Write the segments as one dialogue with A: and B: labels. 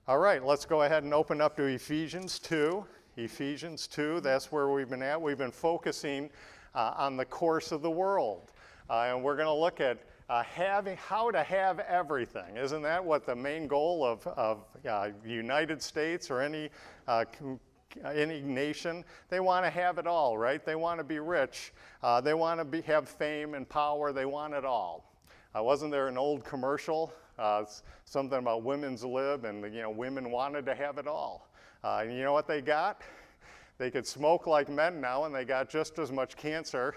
A: All right, let's go ahead and open up to Ephesians 2. Ephesians 2, that's where we've been at. We've been focusing on the course of the world. And we're going to look at how to have everything. Isn't that what the main goal of the United States or any nation? They want to have it all, right? They want to be rich. They want to have fame and power. They want it all. Wasn't there an old commercial, something about women's lib, and women wanted to have it all. And you know what they got? They could smoke like men now, and they got just as much cancer,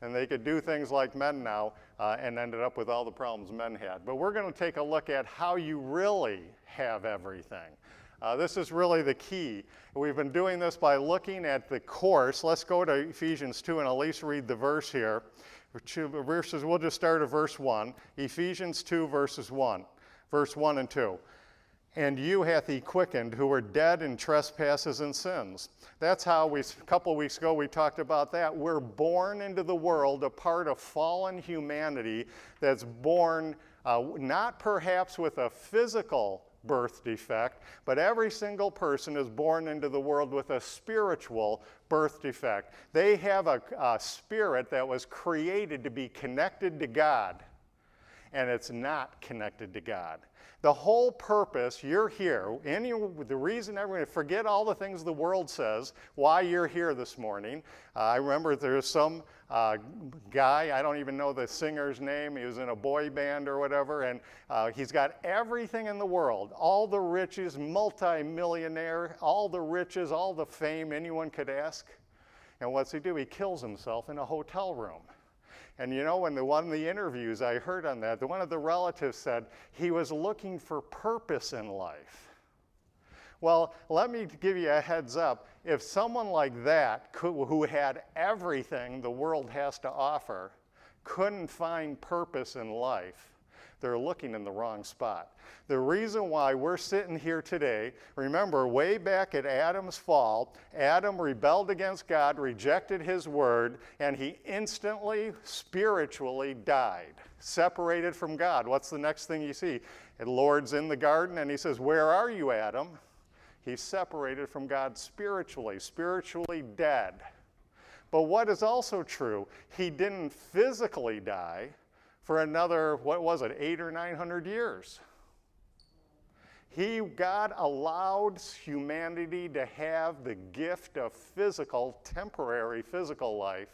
A: and they could do things like men now, and ended up with all the problems men had. But we're going to take a look at how you really have everything. This is really the key. We've been doing this by looking at the course. Let's go to Ephesians 2 and at least read the verse here. We'll just start at verse 1. Ephesians 2, verse 1 and 2. And you hath he quickened who were dead in trespasses and sins. That's how a couple of weeks ago we talked about that. We're born into the world a part of fallen humanity that's born not perhaps with a physical birth defect, but every single person is born into the world with a spiritual birth defect. They have a spirit that was created to be connected to God, and it's not connected to God. The whole purpose, you're here, the reason everyone, forget all the things the world says, why you're here this morning. I remember there's some guy, I don't even know the singer's name, he was in a boy band or whatever, and he's got everything in the world, all the riches, multi-millionaire, all the riches, all the fame anyone could ask. And what's he do? He kills himself in a hotel room. And when one of the interviews I heard on that, one of the relatives said he was looking for purpose in life. Well, let me give you a heads up. If someone like that, who had everything the world has to offer, couldn't find purpose in life, they're looking in the wrong spot. The reason why we're sitting here today, remember way back at Adam's fall, Adam rebelled against God, rejected his word, and he instantly, spiritually died, separated from God. What's the next thing you see? The Lord's in the garden and he says, "Where are you, Adam?" He's separated from God spiritually dead. But what is also true, he didn't physically die for another, 800 or 900 years. God allowed humanity to have the gift of temporary physical life,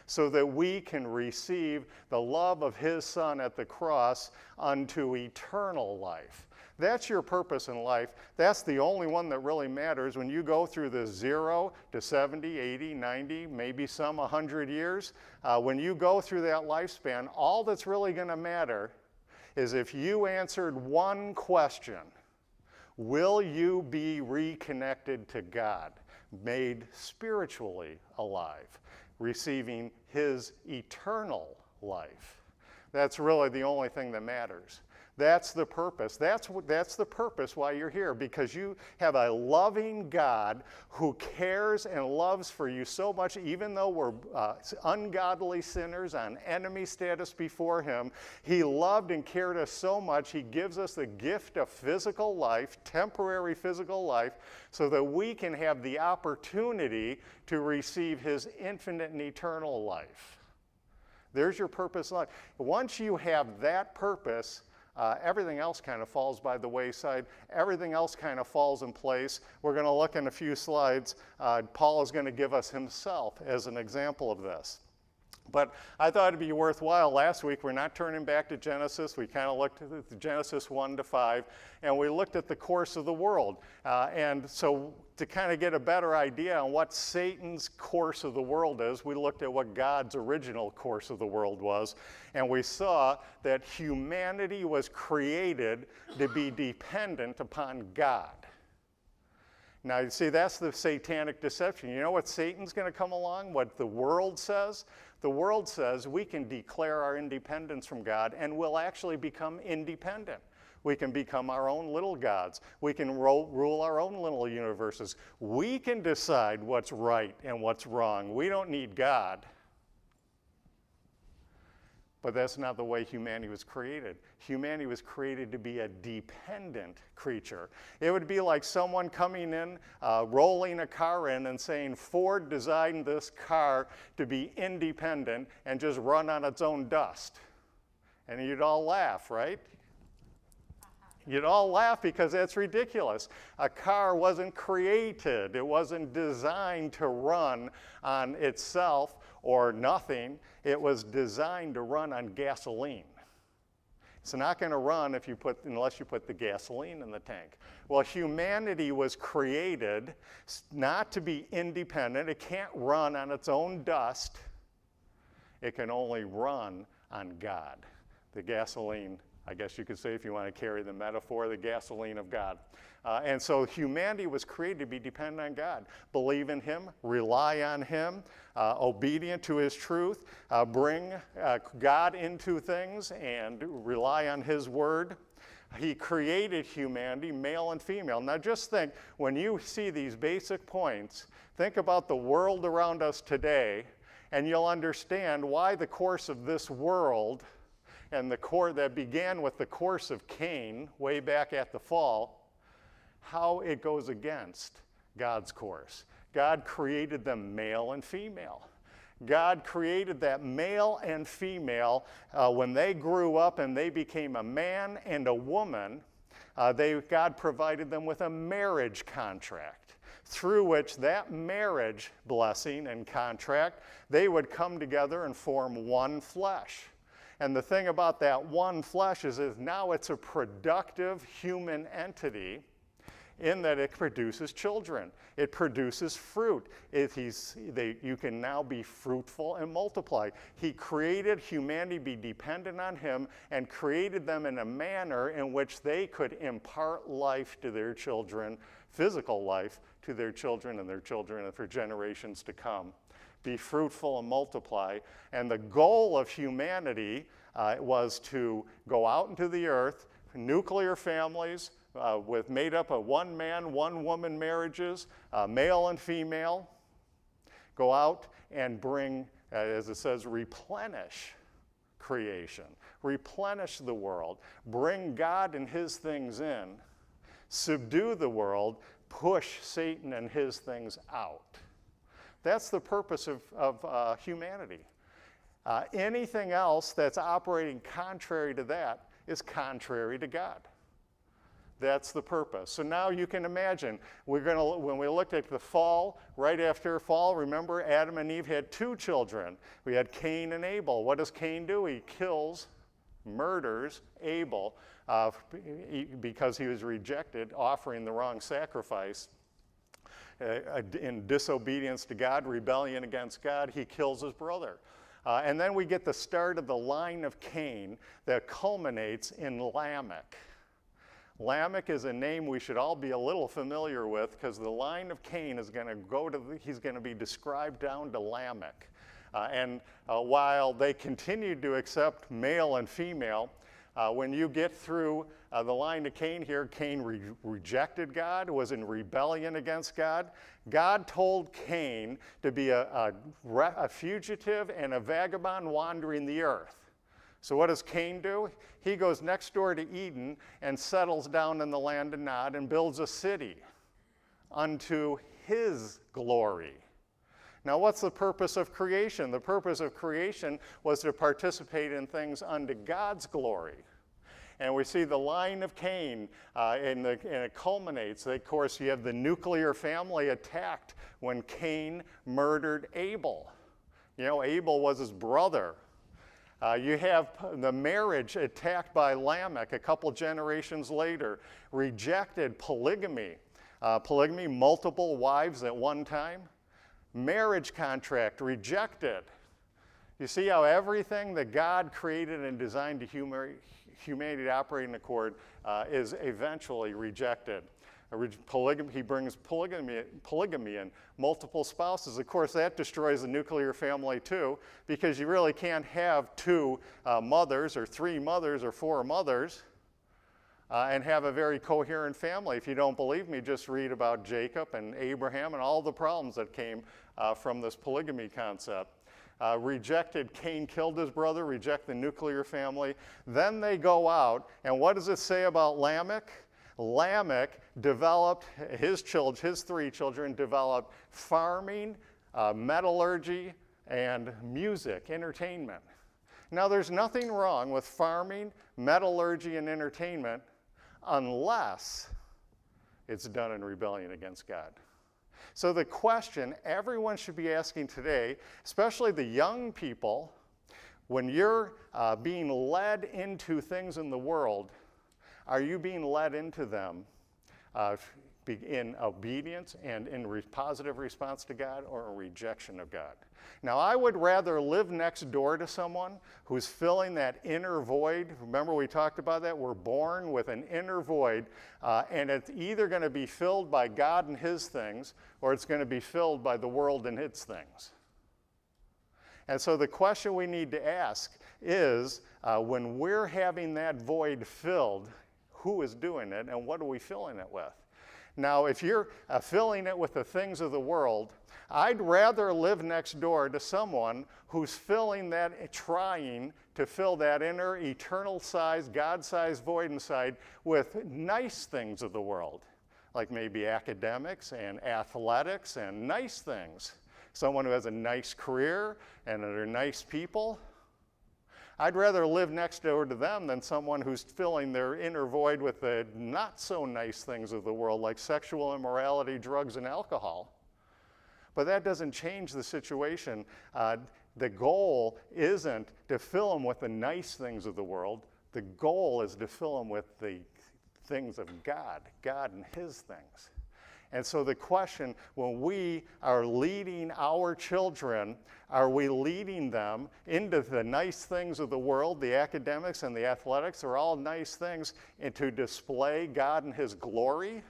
A: so that we can receive the love of his Son at the cross unto eternal life. That's your purpose in life. That's the only one that really matters. When you go through the 0 to 70, 80, 90, maybe some 100 years, when you go through that lifespan, all that's really going to matter is if you answered one question: will you be reconnected to God, made spiritually alive, receiving his eternal life? That's really the only thing that matters. That's the purpose. That's the purpose why you're here, because you have a loving God who cares and loves for you so much, even though we're ungodly sinners on enemy status before him. He loved and cared us so much, he gives us the gift of physical life, temporary physical life, so that we can have the opportunity to receive his infinite and eternal life. There's your purpose in life. Once you have that purpose, everything else kind of falls by the wayside. Everything else kind of falls in place. We're going to look in a few slides. Paul is going to give us himself as an example of this. But I thought it'd be worthwhile. Last week, we're not turning back to Genesis. We kind of looked at Genesis 1 to 5, and we looked at the course of the world. And so to kind of get a better idea on what Satan's course of the world is, we looked at what God's original course of the world was. And we saw that humanity was created to be dependent upon God. Now, you see, that's the satanic deception. You know what Satan's going to come along? What the world says? The world says we can declare our independence from God and we'll actually become independent. We can become our own little gods. We can rule our own little universes. We can decide what's right and what's wrong. We don't need God. But that's not the way humanity was created. Humanity was created to be a dependent creature. It would be like someone coming in, rolling a car in and saying, Ford designed this car to be independent and just run on its own dust. And you'd all laugh, right? You'd all laugh because that's ridiculous. A car wasn't created. It wasn't designed to run on itself or nothing. It was designed to run on gasoline. It's not going to run unless you put the gasoline in the tank. Well, humanity was created not to be independent. It can't run on its own dust. It can only run on God. The gasoline, I guess you could say, if you want to carry the metaphor, the gasoline of God. And so humanity was created to be dependent on God. Believe in Him, rely on Him, obedient to His truth, bring God into things and rely on His word. He created humanity, male and female. Now just think, when you see these basic points, think about the world around us today, and you'll understand why the course of this world and the course that began with the course of Cain way back at the fall, how it goes against God's course. God created them male and female. God created that male and female when they grew up and they became a man and a woman. God provided them with a marriage contract, through which that marriage blessing and contract, they would come together and form one flesh. And the thing about that one flesh is now it's a productive human entity in that it produces children. It produces fruit. You can now be fruitful and multiply. He created humanity to be dependent on Him and created them in a manner in which they could impart life to their children, physical life to their children and for generations to come. Be fruitful and multiply. And the goal of humanity was to go out into the earth, nuclear families made up of one man, one woman marriages, male and female, go out and bring, as it says, replenish creation, replenish the world, bring God and His things in, subdue the world, push Satan and his things out. That's the purpose of humanity. Anything else that's operating contrary to that is contrary to God. That's the purpose. So now you can imagine, when we looked at the fall, right after fall, remember Adam and Eve had two children. We had Cain and Abel. What does Cain do? He murders Abel because he was rejected, offering the wrong sacrifice. In disobedience to God, rebellion against God, he kills his brother. And then we get the start of the line of Cain that culminates in Lamech. Lamech is a name we should all be a little familiar with because the line of Cain is going to he's going to be described down to Lamech. While they continued to accept male and female, when you get through the line of Cain here, Cain rejected God, was in rebellion against God. God told Cain to be a fugitive and a vagabond wandering the earth. So what does Cain do? He goes next door to Eden and settles down in the land of Nod and builds a city unto his glory. Now, what's the purpose of creation? The purpose of creation was to participate in things unto God's glory. And we see the line of Cain, and it culminates. Of course, you have the nuclear family attacked when Cain murdered Abel. You know, Abel was his brother. You have the marriage attacked by Lamech a couple generations later, rejected polygamy. Polygamy, multiple wives at one time. Marriage contract, rejected. You see how everything that God created and designed to humanity to operate in accord is eventually rejected. He brings polygamy in, multiple spouses. Of course, that destroys the nuclear family too, because you really can't have two mothers or three mothers or four mothers and have a very coherent family. If you don't believe me, just read about Jacob and Abraham and all the problems that came from this polygamy concept. rejected, Cain killed his brother, reject the nuclear family. Then they go out, and what does it say about Lamech? Lamech developed, his three children developed farming, metallurgy, and music, entertainment. Now there's nothing wrong with farming, metallurgy, and entertainment unless it's done in rebellion against God. So the question everyone should be asking today, especially the young people, when you're being led into things in the world, are you being led into them in obedience and in positive response to God, or a rejection of God? Now, I would rather live next door to someone who's filling that inner void. Remember we talked about that? We're born with an inner void, and it's either going to be filled by God and his things, or it's going to be filled by the world and its things. And so the question we need to ask is, when we're having that void filled, who is doing it, and what are we filling it with? Now, if you're filling it with the things of the world, I'd rather live next door to someone who's filling that, trying to fill that inner, eternal-sized, God-sized void inside with nice things of the world, like maybe academics and athletics and nice things. Someone who has a nice career and they're nice people. I'd rather live next door to them than someone who's filling their inner void with the not so nice things of the world, like sexual immorality, drugs, and alcohol. But that doesn't change the situation. The goal isn't to fill them with the nice things of the world. The goal is to fill them with the things of God, God and his things. And so the question, when we are leading our children, are we leading them into the nice things of the world? The academics and the athletics are all nice things, and to display God and his glory?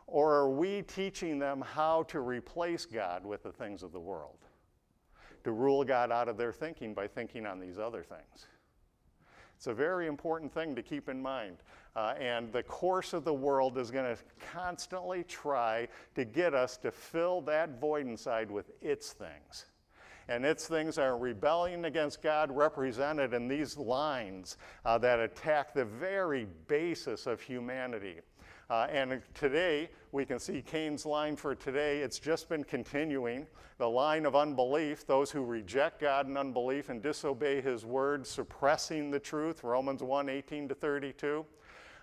A: Or are we teaching them how to replace God with the things of the world? To rule God out of their thinking by thinking on these other things? It's a very important thing to keep in mind. And the course of the world is going to constantly try to get us to fill that void inside with its things. And its things are rebellion against God, represented in these lines that attack the very basis of humanity. And today, we can see Cain's line for today. It's just been continuing. The line of unbelief, those who reject God in unbelief and disobey his word, suppressing the truth, Romans 1:18-32.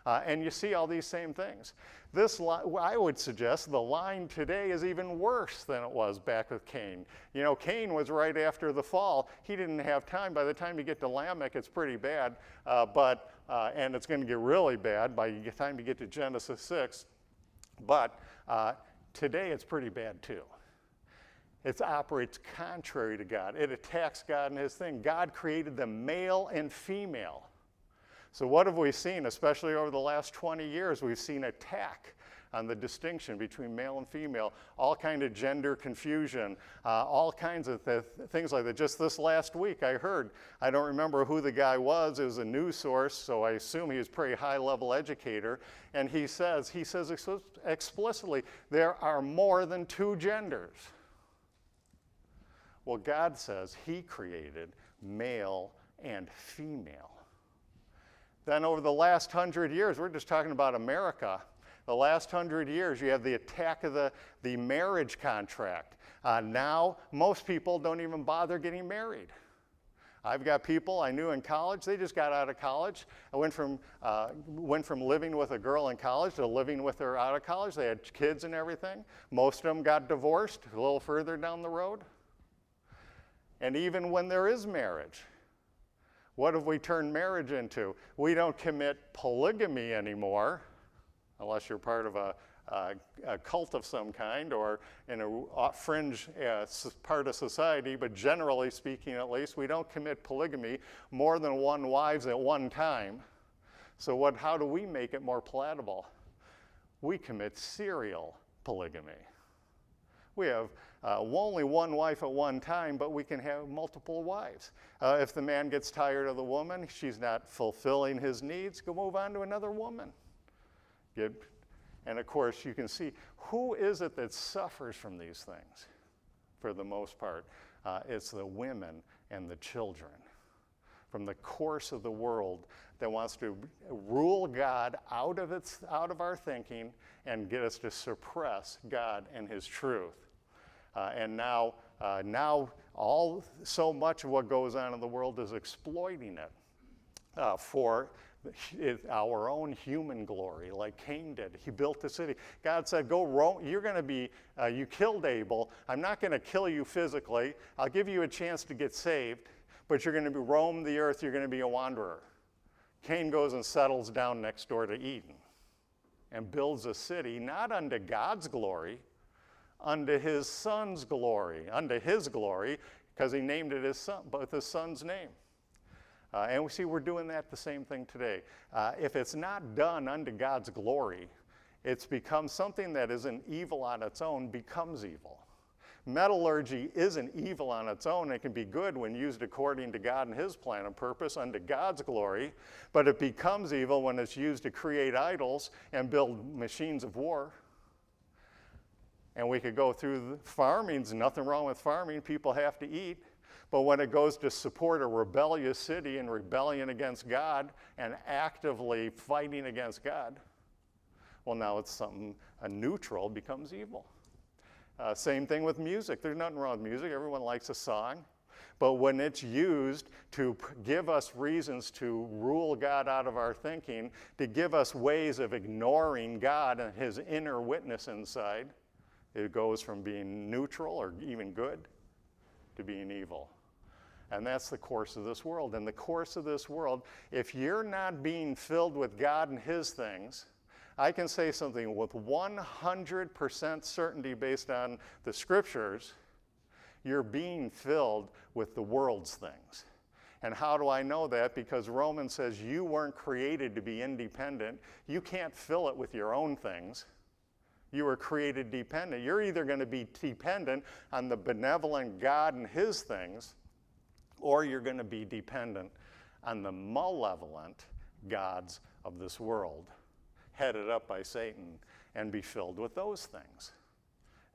A: And you see all these same things. This line, I would suggest the line today is even worse than it was back with Cain. You know, Cain was right after the fall. He didn't have time. By the time you get to Lamech, it's pretty bad. And it's going to get really bad by the time you get to Genesis 6. But today it's pretty bad too. It operates contrary to God. It attacks God and his thing. God created them male and female. So what have we seen, especially over the last 20 years? We've seen attack on the distinction between male and female, all kind of gender confusion, all kinds of things like that. Just this last week I heard, I don't remember who the guy was, it was a news source, so I assume he was a pretty high-level educator, and he says explicitly, there are more than two genders. Well, God says he created male and female. Then over the last 100 years, we're just talking about America, the last 100 years, you have the attack of the marriage contract. Now, most people don't even bother getting married. I've got people I knew in college, they just got out of college. I went from living with a girl in college to living with her out of college. They had kids and everything. Most of them got divorced a little further down the road. And even when there is marriage, what have we turned marriage into? We don't commit polygamy anymore, unless you're part of a cult of some kind or in a fringe part of society, but generally speaking at least, we don't commit polygamy, more than one wives at one time. So how do we make it more palatable? We commit serial polygamy. We have only one wife at one time, but we can have multiple wives. If the man gets tired of the woman, she's not fulfilling his needs, go move on to another woman. And of course, you can see, who is it that suffers from these things for the most part? It's the women and the children from the course of the world that wants to rule God out of our thinking and get us to suppress God and his truth. And now so much of what goes on in the world is exploiting it for our own human glory, like Cain did. He built the city. God said, go roam. You're going to be, you killed Abel. I'm not going to kill you physically. I'll give you a chance to get saved, but you're going to roam the earth. You're going to be a wanderer. Cain goes and settles down next door to Eden and builds a city, not unto God's glory, unto his son's glory, because he named it his son, but his son's name. And we see we're doing that the same thing today. If it's not done unto God's glory, it's become something that isn't evil on its own, becomes evil. Metallurgy isn't evil on its own. It can be good when used according to God and his plan and purpose unto God's glory, but it becomes evil when it's used to create idols and build machines of war. And we could go through farming. There's nothing wrong with farming. People have to eat. But when it goes to support a rebellious city and rebellion against God and actively fighting against God, well, now it's something neutral becomes evil. Same thing with music. There's nothing wrong with music. Everyone likes a song. But when it's used to give us reasons to rule God out of our thinking, to give us ways of ignoring God and his inner witness inside, it goes from being neutral or even good to being evil. And that's the course of this world. And the course of this world, if you're not being filled with God and his things, I can say something with 100% certainty based on the scriptures, you're being filled with the world's things. And how do I know that? Because Romans says you weren't created to be independent. You can't fill it with your own things. You were created dependent. You're either going to be dependent on the benevolent God and his things, or you're going to be dependent on the malevolent gods of this world, headed up by Satan, and be filled with those things.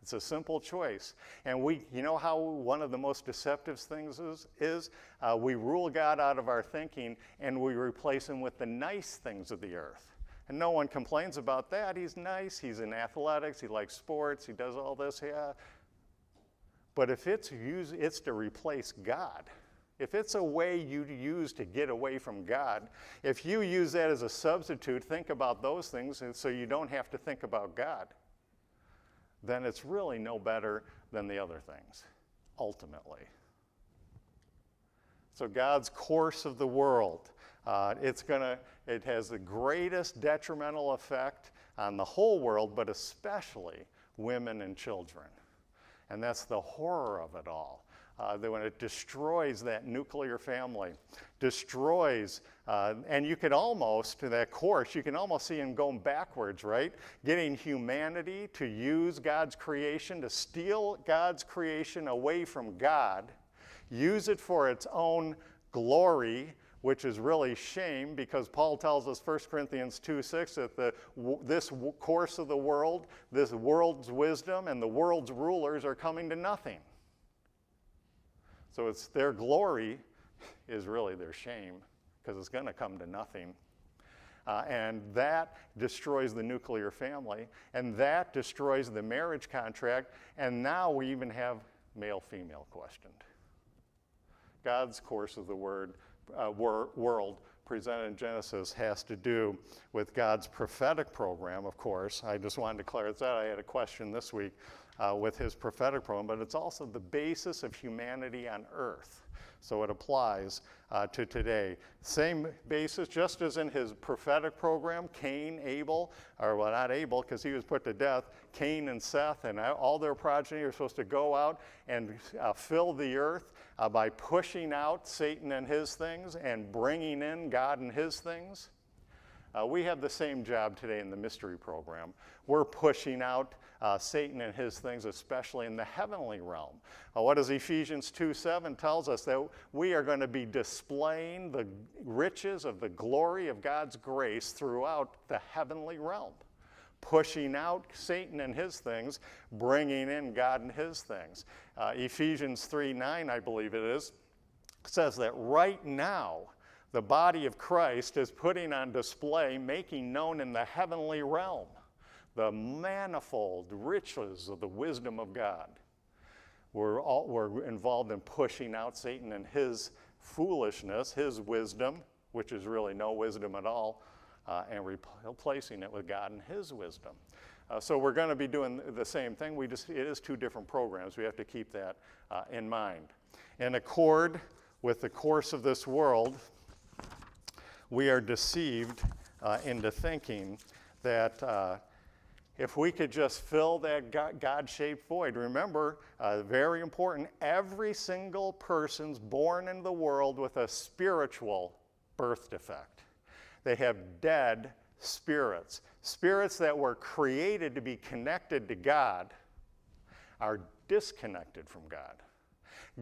A: It's a simple choice. And you know how one of the most deceptive things is we rule God out of our thinking and we replace him with the nice things of the earth. And no one complains about that. He's nice, he's in athletics, he likes sports, he does all this, yeah. But if it's to replace God, if it's a way you use to get away from God, if you use that as a substitute, think about those things so you don't have to think about God, then it's really no better than the other things, ultimately. So God's course of the world, it has the greatest detrimental effect on the whole world, but especially women and children. And that's the horror of it all. That when it destroys that nuclear family, destroys, and you could almost, to that course, you can almost see him going backwards, right? Getting humanity to use God's creation, to steal God's creation away from God, use it for its own glory, which is really shame, because Paul tells us, 1 Corinthians 2:6, that this course of the world, this world's wisdom, and the world's rulers are coming to nothing. So it's their glory is really their shame, because it's going to come to nothing. And that destroys the nuclear family, and that destroys the marriage contract, and now we even have male-female questioned. God's course of the world presented in Genesis has to do with God's prophetic program, of course. I just wanted to clarify that. I had a question this week with his prophetic program, but it's also the basis of humanity on earth. So it applies to today. Same basis, just as in his prophetic program, Cain, Abel, or well, not Abel because he was put to death, Cain and Seth and all their progeny are supposed to go out and fill the earth by pushing out Satan and his things and bringing in God and his things. We have the same job today in the mystery program. We're pushing out Satan and his things, especially in the heavenly realm. What does Ephesians 2:7 tells us? That we are going to be displaying the riches of the glory of God's grace throughout the heavenly realm. pushing out Satan and his things, bringing in God and his things. Ephesians 3:9, I believe it is, says that right now, the body of Christ is putting on display, making known in the heavenly realm, the manifold riches of the wisdom of God. We're involved in pushing out Satan and his foolishness, his wisdom, which is really no wisdom at all, and replacing it with God and his wisdom. So we're going to be doing the same thing. It is two different programs. We have to keep that in mind. In accord with the course of this world, we are deceived into thinking that if we could just fill that God-shaped void. Remember, very important, every single person's born into the world with a spiritual birth defect. They have dead spirits. Spirits that were created to be connected to God are disconnected from God.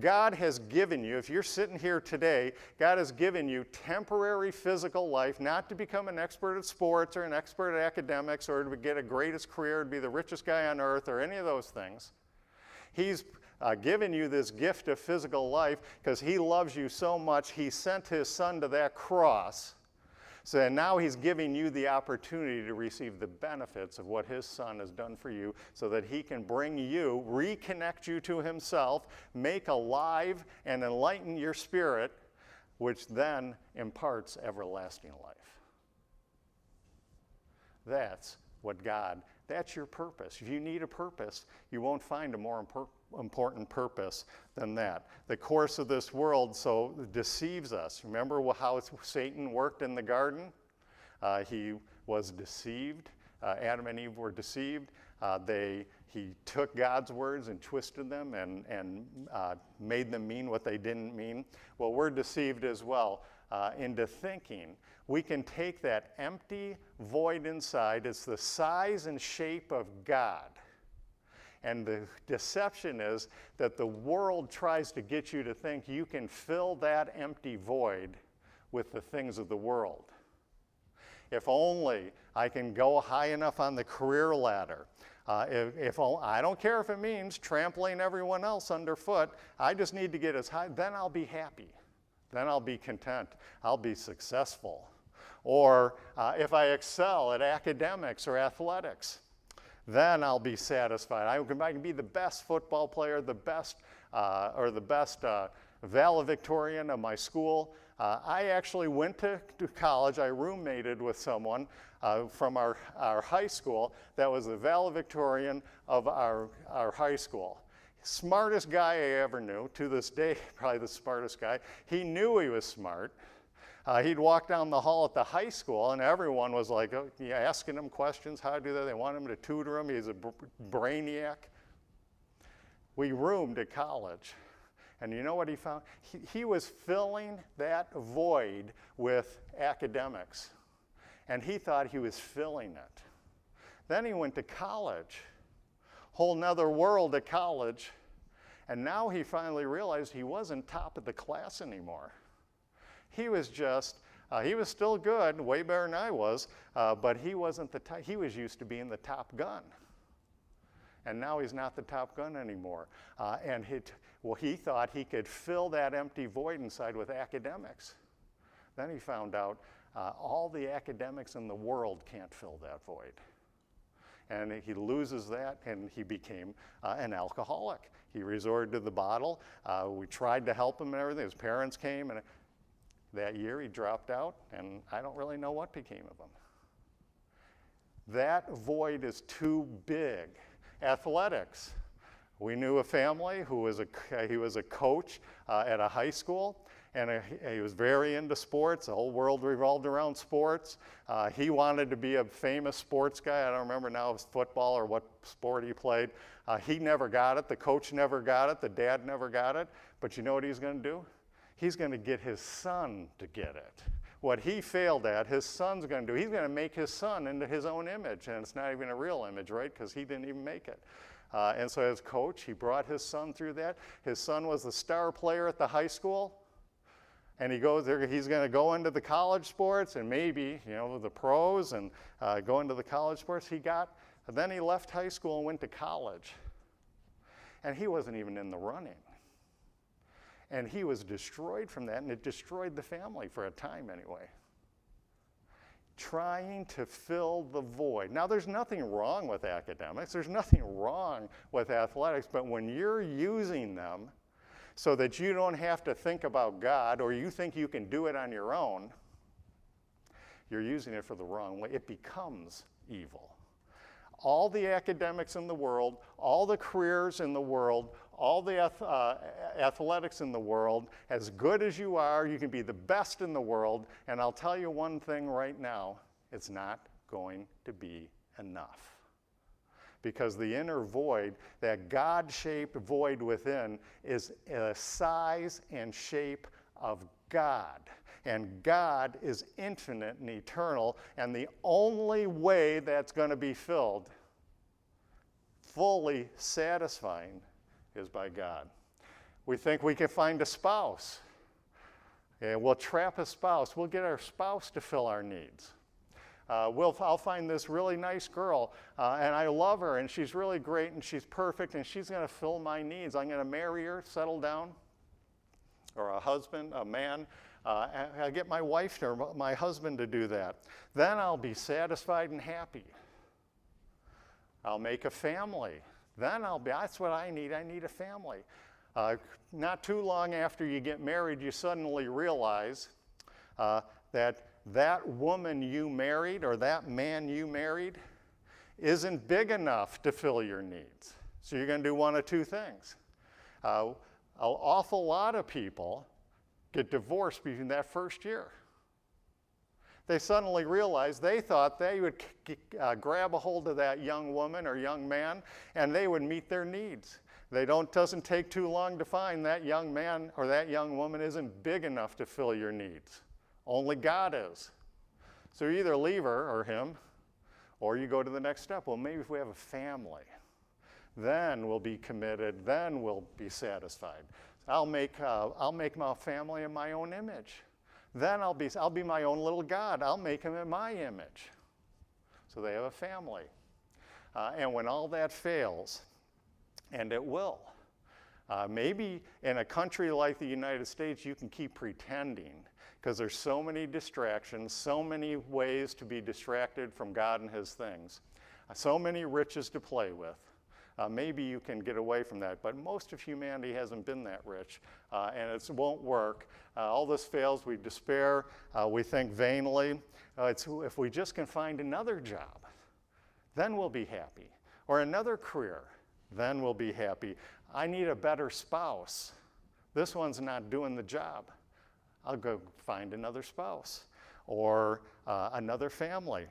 A: God has given you, if you're sitting here today, God has given you temporary physical life, not to become an expert at sports or an expert at academics or to get a greatest career, to be the richest guy on earth or any of those things. He's given you this gift of physical life because he loves you so much, he sent his son to that cross. So now he's giving you the opportunity to receive the benefits of what his son has done for you so that he can bring you, reconnect you to himself, make alive and enlighten your spirit, which then imparts everlasting life. That's your purpose. If you need a purpose, you won't find a more important purpose than that. The course of this world so deceives us. Remember how Satan worked in the garden? He was deceived. Adam and Eve were deceived. He took God's words and twisted them and made them mean what they didn't mean. Well, we're deceived as well into thinking we can take that empty void inside. It's the size and shape of God. And the deception is that the world tries to get you to think you can fill that empty void with the things of the world. If only I can go high enough on the career ladder. I don't care if it means trampling everyone else underfoot. I just need to get as high. Then I'll be happy. Then I'll be content. I'll be successful. Or if I excel at academics or athletics, then I'll be satisfied. I can be the best football player, the best valedictorian of my school. I actually went to college. I roommated with someone from our high school that was the valedictorian of our high school. Smartest guy I ever knew, to this day, probably the smartest guy. He knew he was smart. He'd walk down the hall at the high school, and everyone was like asking him questions, how to do that. They want him to tutor him. He's a brainiac. We roomed at college, and you know what he found? He was filling that void with academics, and he thought he was filling it. Then he went to college, whole nother world at college, and now he finally realized he wasn't top of the class anymore. He was he was still good, way better than I was, but he wasn't he was used to being the top gun. And now he's not the top gun anymore. He thought he could fill that empty void inside with academics. Then he found out all the academics in the world can't fill that void. And he loses that, and he became an alcoholic. He resorted to the bottle. We tried to help him and everything. His parents came, and that year he dropped out, and I don't really know what became of him. That void is too big. Athletics. We knew a family who was he was a coach at a high school, and he was very into sports. The whole world revolved around sports. He wanted to be a famous sports guy. I don't remember now if it's football or what sport he played. He never got it. The coach never got it. The dad never got it. But you know what he's going to do? He's going to get his son to get it. What he failed at, his son's going to do. He's going to make his son into his own image, and it's not even a real image, right? Because he didn't even make it. And so as coach, he brought his son through that. His son was the star player at the high school. And he goes there, he's going to go into the college sports and maybe, the pros and go into the college sports. Then he left high school and went to college. And he wasn't even in the running. And he was destroyed from that, and it destroyed the family for a time anyway. Trying to fill the void. Now, there's nothing wrong with academics. There's nothing wrong with athletics, but when you're using them so that you don't have to think about God or you think you can do it on your own, you're using it for the wrong way. It becomes evil. All the academics in the world, all the careers in the world, all the athletics in the world, as good as you are, you can be the best in the world, and I'll tell you one thing right now, it's not going to be enough. Because the inner void, that God-shaped void within, is a size and shape of God. And God is infinite and eternal, and the only way that's going to be filled, fully satisfying, is by God. We think we can find a spouse. Okay, we'll trap a spouse. We'll get our spouse to fill our needs. I'll find this really nice girl, and I love her, and she's really great, and she's perfect, and she's going to fill my needs. I'm going to marry her, settle down, or a husband, a man. I'll get my wife or my husband to do that. Then I'll be satisfied and happy. I'll make a family. Then that's what I need. I need a family. Not too long after you get married, you suddenly realize that woman you married or that man you married isn't big enough to fill your needs. So you're going to do one of two things. An awful lot of people get divorced between that first year. They suddenly realize they thought they would grab a hold of that young woman or young man and they would meet their needs. Doesn't take too long to find that young man or that young woman isn't big enough to fill your needs. Only God is. So you either leave her or him, or you go to the next step. Well, maybe if we have a family, then we'll be committed, then we'll be satisfied. I'll make my family in my own image. Then I'll be my own little God. I'll make him in my image. So they have a family. And when all that fails, and it will, maybe in a country like the United States, you can keep pretending because there's so many distractions, so many ways to be distracted from God and his things, so many riches to play with. Maybe you can get away from that, but most of humanity hasn't been that rich, and it won't work. All this fails, we despair, we think vainly. If we just can find another job, then we'll be happy. Or another career, then we'll be happy. I need a better spouse. This one's not doing the job. I'll go find another spouse or another family.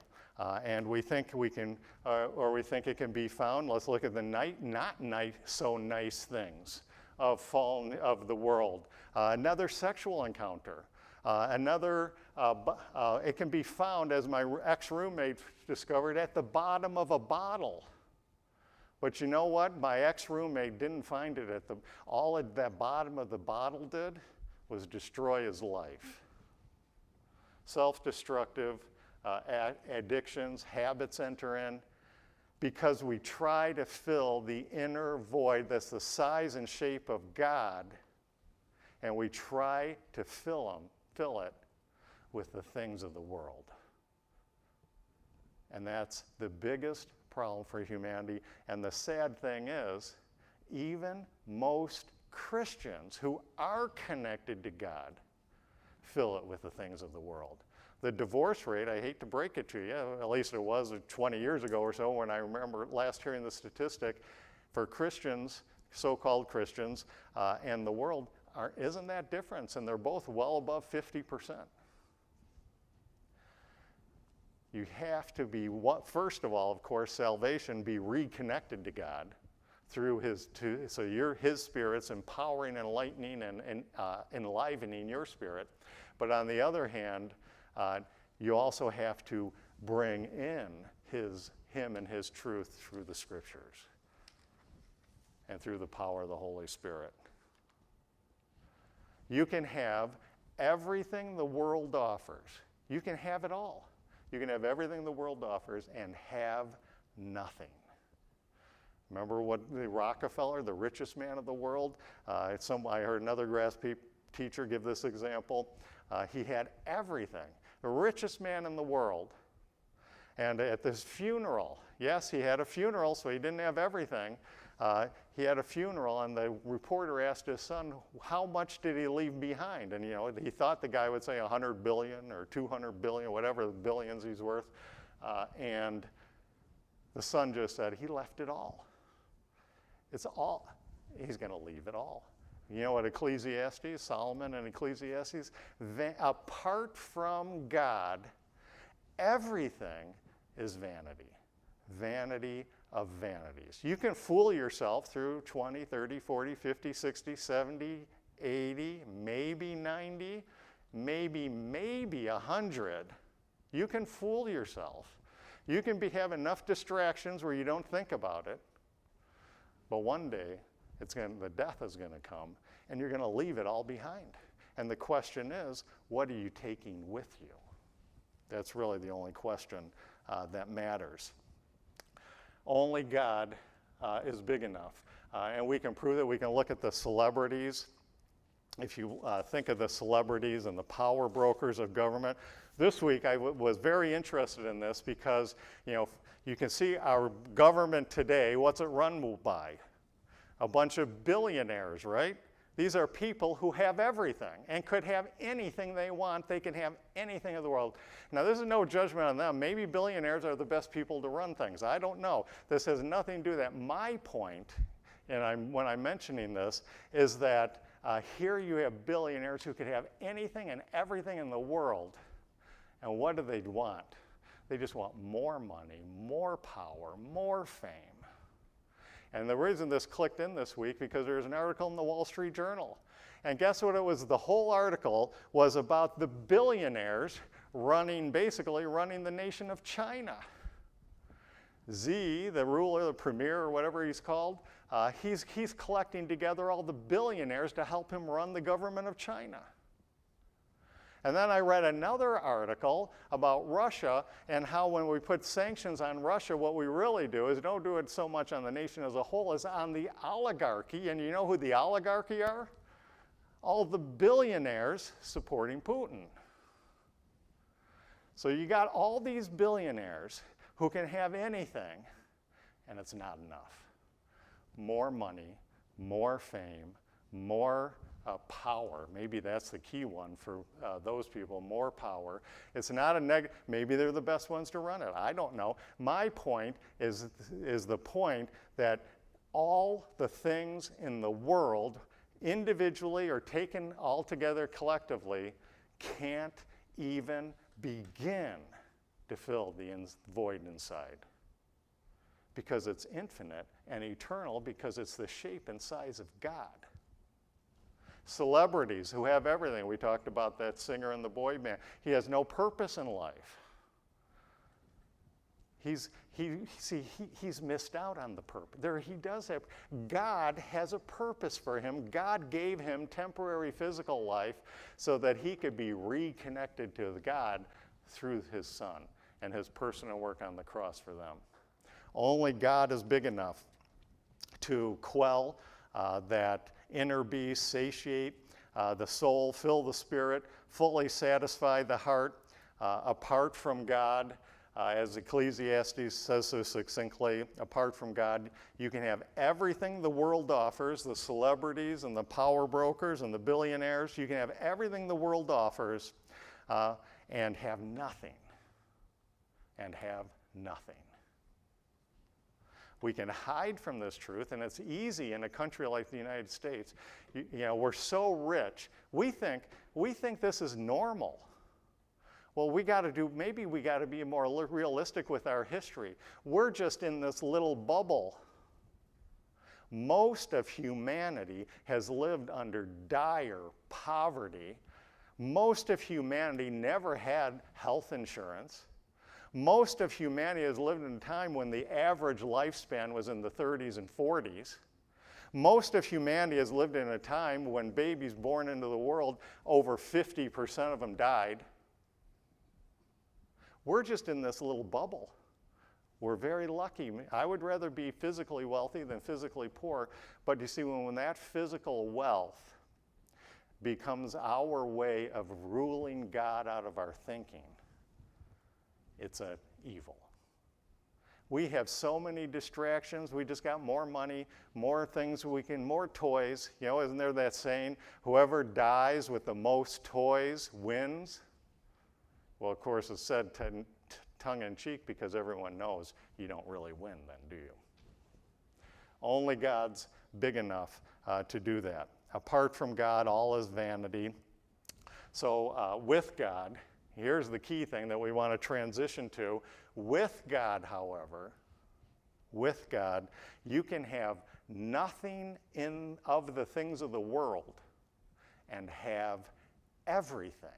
A: And we think we can, or we think it can be found. Let's look at the not so nice things of the world. Another sexual encounter. It can be found, as my ex-roommate discovered, at the bottom of a bottle. But you know what? My ex-roommate didn't find it all at that bottom of the bottle did was destroy his life. Self-destructive addictions, habits enter in, because we try to fill the inner void that's the size and shape of God, and we try to fill it with the things of the world. And that's the biggest problem for humanity. And the sad thing is, even most Christians who are connected to God fill it with the things of the world. The divorce rate, I hate to break it to you, at least it was 20 years ago or so when I remember last hearing the statistic, for Christians, so-called Christians, and the world, isn't that difference? And they're both well above 50%. You have to be, first of all, of course, salvation, be reconnected to God through his Spirit's empowering, enlightening, and enlivening your spirit. But on the other hand, you also have to bring in him and his truth through the Scriptures and through the power of the Holy Spirit. You can have everything the world offers. You can have it all. You can have everything the world offers and have nothing. Remember what the Rockefeller, the richest man of the world, I heard another teacher give this example. He had everything, the richest man in the world. And at this funeral, yes, he had a funeral, so he didn't have everything. He had a funeral, and the reporter asked his son, how much did he leave behind? And, he thought the guy would say 100 billion or 200 billion, whatever billions he's worth. And the son just said, he left it all. It's all. He's going to leave it all. You know what Ecclesiastes, Solomon and Ecclesiastes, apart from God, everything is vanity. Vanity of vanities. You can fool yourself through 20, 30, 40, 50, 60, 70, 80, maybe 90, maybe 100. You can fool yourself. You can have enough distractions where you don't think about it. But one day, the death is going to come, and you're going to leave it all behind. And the question is, what are you taking with you? That's really the only question that matters. Only God is big enough. And we can prove that. We can look at the celebrities. If you think of the celebrities and the power brokers of government, this week I was very interested in this because, you can see our government today, what's it run by? A bunch of billionaires, right? These are people who have everything and could have anything they want. They can have anything in the world. Now, this is no judgment on them. Maybe billionaires are the best people to run things. I don't know. This has nothing to do with that. My point, and when I'm mentioning this, is that here you have billionaires who could have anything and everything in the world. And what do they want? They just want more money, more power, more fame. And the reason this clicked in this week, because there's an article in the Wall Street Journal. And guess what it was? The whole article was about the billionaires basically running the nation of China. Xi, the ruler, the premier, or whatever he's called, he's collecting together all the billionaires to help him run the government of China. And then I read another article about Russia and how when we put sanctions on Russia, what we really do is don't do it so much on the nation as a whole as on the oligarchy. And you know who the oligarchy are? All the billionaires supporting Putin. So you got all these billionaires who can have anything, and it's not enough. More money, more fame, more power. Maybe that's the key one for those people, more power. It's not a negative. Maybe they're the best ones to run it. I don't know. My point is the point that all the things in the world, individually or taken all together collectively, can't even begin to fill the void inside. Because it's infinite and eternal, because it's the shape and size of God. Celebrities who have everything. We talked about that singer in the boy band. He has no purpose in life. He's missed out on the purpose. God has a purpose for him. God gave him temporary physical life so that he could be reconnected to God through his Son and his personal work on the cross for them. Only God is big enough to quell that inner beast, satiate the soul, fill the spirit, fully satisfy the heart. Apart from God, as Ecclesiastes says so succinctly, apart from God, you can have everything the world offers, the celebrities and the power brokers and the billionaires. You can have everything the world offers and have nothing. And have nothing. We can hide from this truth, and it's easy in a country like the United States. We're so rich. We think this is normal. Well, maybe we got to be more realistic with our history. We're just in this little bubble. Most of humanity has lived under dire poverty. Most of humanity never had health insurance. Most of humanity has lived in a time when the average lifespan was in the 30s and 40s. Most of humanity has lived in a time when babies born into the world, over 50% of them died. We're just in this little bubble. We're very lucky. I would rather be physically wealthy than physically poor, but you see, when that physical wealth becomes our way of ruling God out of our thinking, it's an evil. We have so many distractions. We just got more money, more things more toys. You know, isn't there that saying, whoever dies with the most toys wins? Well, of course, it's said tongue-in-cheek because everyone knows you don't really win then, do you? Only God's big enough to do that. Apart from God, all is vanity. So with God, here's the key thing that we want to transition to. With God, however, with God, you can have nothing of the things of the world and have everything.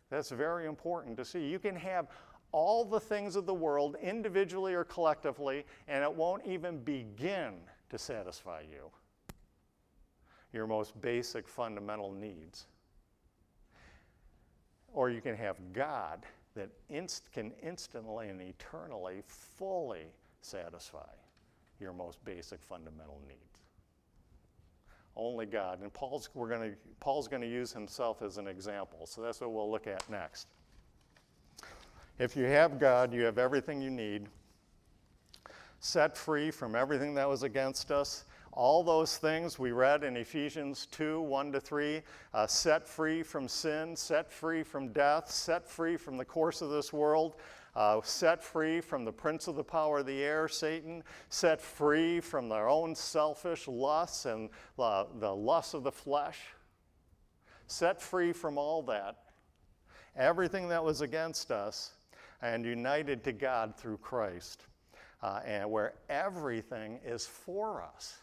A: That's very important to see. You can have all the things of the world individually or collectively, and it won't even begin to satisfy you, your most basic fundamental needs. Or you can have God that can instantly and eternally fully satisfy your most basic fundamental needs. Only God. And Paul's going to use himself as an example. So that's what we'll look at next. If you have God, you have everything you need. Set free from everything that was against us. All those things we read in Ephesians 2, 1-3, set free from sin, set free from death, set free from the course of this world, set free from the prince of the power of the air, Satan, set free from their own selfish lusts and the lusts of the flesh, set free from all that, everything that was against us, and united to God through Christ, and where everything is for us.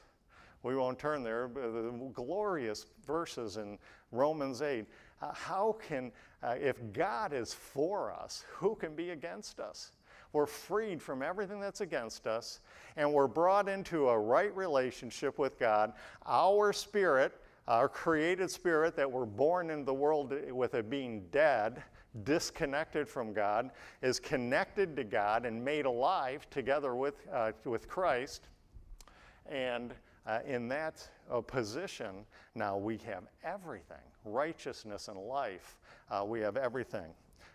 A: We won't turn there, but the glorious verses in Romans 8. How can, if God is for us, who can be against us? We're freed from everything that's against us, and we're brought into a right relationship with God. Our spirit, our created spirit that we're born into the world with it being dead, disconnected from God, is connected to God and made alive together with Christ. And in that position, now we have everything. Righteousness and life, we have everything.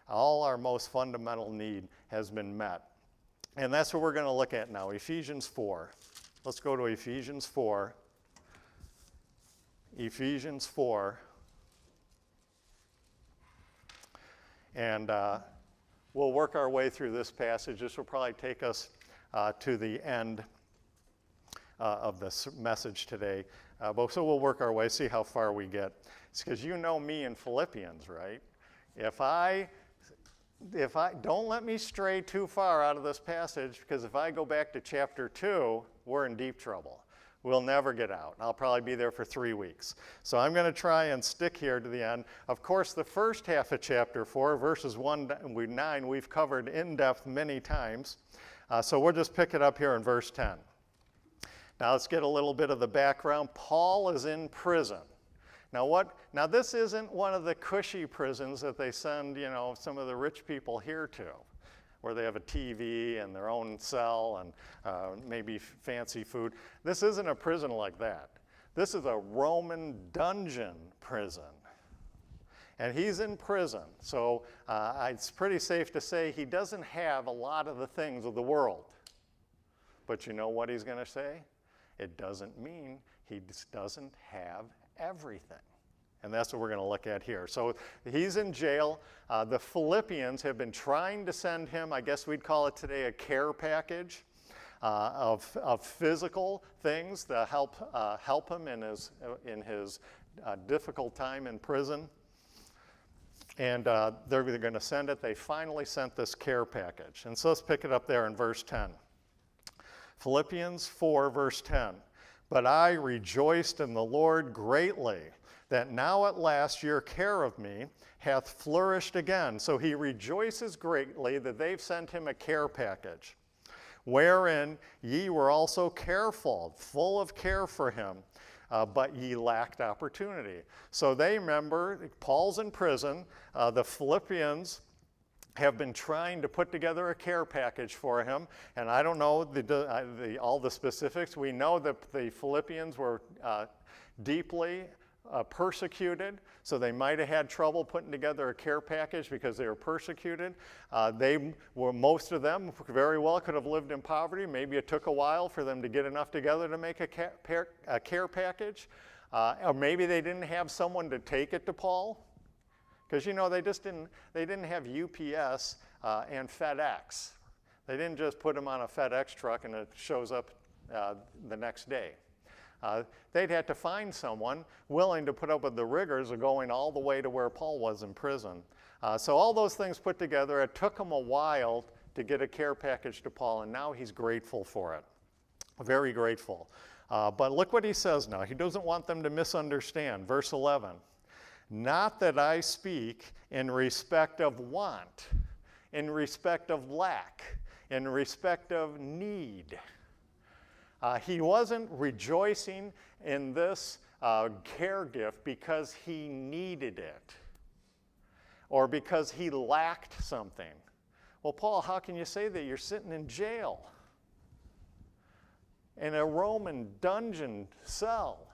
A: All our most fundamental need has been met. And that's what we're going to look at now, Ephesians 4. Let's go to Ephesians 4. Ephesians 4. And we'll work our way through this passage. This will probably take us to the end of this message today. So we'll work our way, see how far we get. It's because you know me in Philippians, right? If I don't let me stray too far out of this passage, because if I go back to chapter 2, we're in deep trouble. We'll never get out. I'll probably be there for 3 weeks. So I'm going to try and stick here to the end. Of course, the first half of chapter 4, verses 1-9, we've covered in depth many times. So we'll just pick it up here in verse 10. Now let's get a little bit of the background. Paul is in prison. Now this isn't one of the cushy prisons that they send, some of the rich people here to, where they have a TV and their own cell and maybe fancy food. This isn't a prison like that. This is a Roman dungeon prison. And he's in prison, so it's pretty safe to say he doesn't have a lot of the things of the world. But you know what he's going to say? It doesn't mean he doesn't have everything. And that's what we're going to look at here. So he's in jail. The Philippians have been trying to send him, I guess we'd call it today, a care package of physical things to help him in his difficult time in prison. And they're going to send it. They finally sent this care package. And so let's pick it up there in verse 10. Philippians 4, verse 10. But I rejoiced in the Lord greatly, that now at last your care of me hath flourished again. So he rejoices greatly that they've sent him a care package. wherein ye were also careful, full of care for him, but ye lacked opportunity. So they remember, Paul's in prison, the Philippians have been trying to put together a care package for him, and I don't know all the specifics. We know that the Philippians were deeply persecuted, so they might have had trouble putting together a care package because they were persecuted. Most of them very well could have lived in poverty. Maybe it took a while for them to get enough together to make a care package, or maybe they didn't have someone to take it to Paul. Because they didn't have UPS and FedEx. They didn't just put them on a FedEx truck and it shows up the next day. They'd had to find someone willing to put up with the rigors of going all the way to where Paul was in prison. So all those things put together, it took him a while to get a care package to Paul, and now he's grateful for it. Very grateful. But look what he says now. He doesn't want them to misunderstand. Verse 11. Not that I speak in respect of want, in respect of lack, in respect of need. He wasn't rejoicing in this care gift because he needed it or because he lacked something. Well, Paul, how can you say that? You're sitting in jail in a Roman dungeon cell.